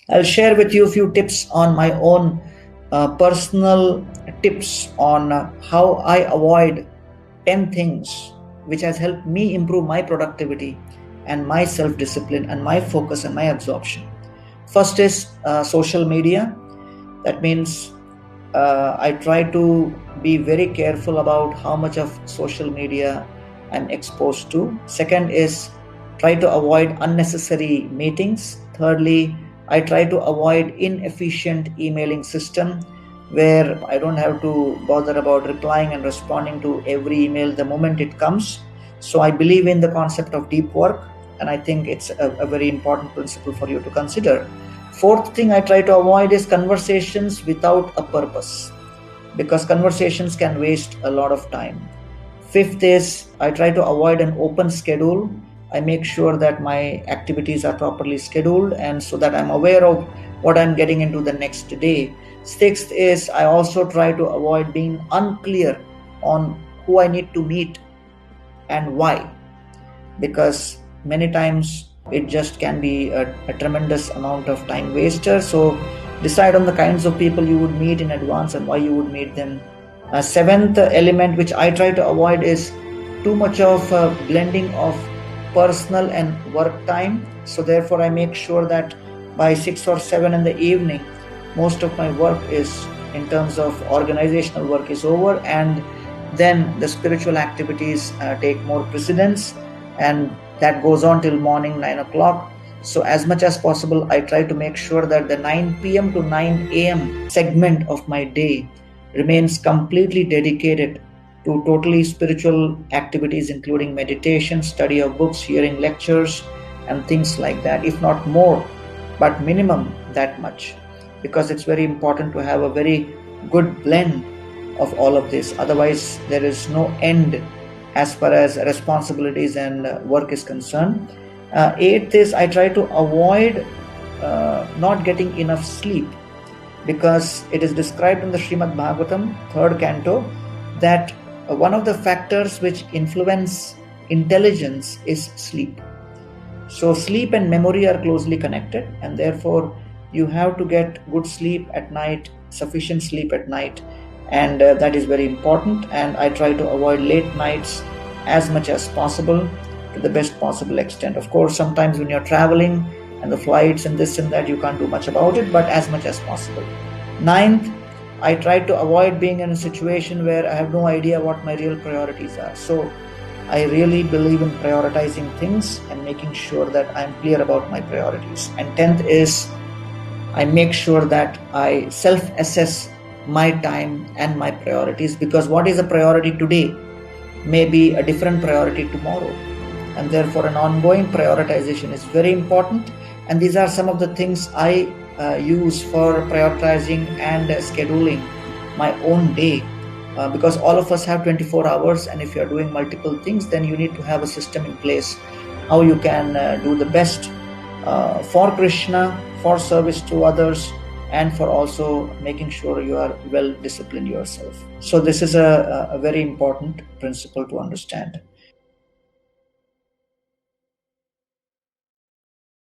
I'll share with you a few tips on my own personal tips on how I avoid 10 things which has helped me improve my productivity and my self discipline and my focus and my absorption. First is social media. That means I try to be very careful about how much of social media I'm exposed to. Second is try to avoid unnecessary meetings. Thirdly, I try to avoid inefficient emailing system where I don't have to bother about replying and responding to every email the moment it comes. So I believe in the concept of deep work, and I think it's a very important principle for you to consider. Fourth thing I try to avoid is conversations without a purpose, because conversations can waste a lot of time. Fifth is I try to avoid an open schedule. I make sure that my activities are properly scheduled and so that I'm aware of what I'm getting into the next day. Sixth is I also try to avoid being unclear on who I need to meet and why, because many times it just can be a tremendous amount of time waster. So decide on the kinds of people you would meet in advance and why you would meet them. Seventh element which I try to avoid is too much of blending of personal and work time. So therefore I make sure that by 6 or 7 in the evening most of my work is, in terms of organizational work, is over, and then the spiritual activities take more precedence, and that goes on till morning 9 o'clock. So as much as possible I try to make sure that the 9 p.m. to 9 a.m. segment of my day remains completely dedicated to totally spiritual activities, including meditation, study of books, hearing lectures, and things like that, if not more, but minimum that much, because it's very important to have a very good blend of all of this. Otherwise, there is no end as far as responsibilities and work is concerned. Eighth is I try to avoid not getting enough sleep, because it is described in the Srimad Bhagavatam, 3rd canto, that one of the factors which influence intelligence is sleep. So sleep and memory are closely connected, and therefore you have to get good sleep at night, sufficient sleep at night, and that is very important. And I try to avoid late nights as much as possible to the best possible extent. Of course, sometimes when you're traveling and the flights and this and that, you can't do much about it, but as much as possible. Ninth, I try to avoid being in a situation where I have no idea what my real priorities are. So I really believe in prioritizing things and making sure that I'm clear about my priorities. And 10th is I make sure that I self-assess my time and my priorities, because what is a priority today may be a different priority tomorrow. And therefore an ongoing prioritization is very important. And these are some of the things I use for prioritizing and scheduling my own day. Because all of us have 24 hours, and if you're doing multiple things, then you need to have a system in place how you can do the best for Krishna, for service to others, and for also making sure you are well disciplined yourself. So this is a very important principle to understand.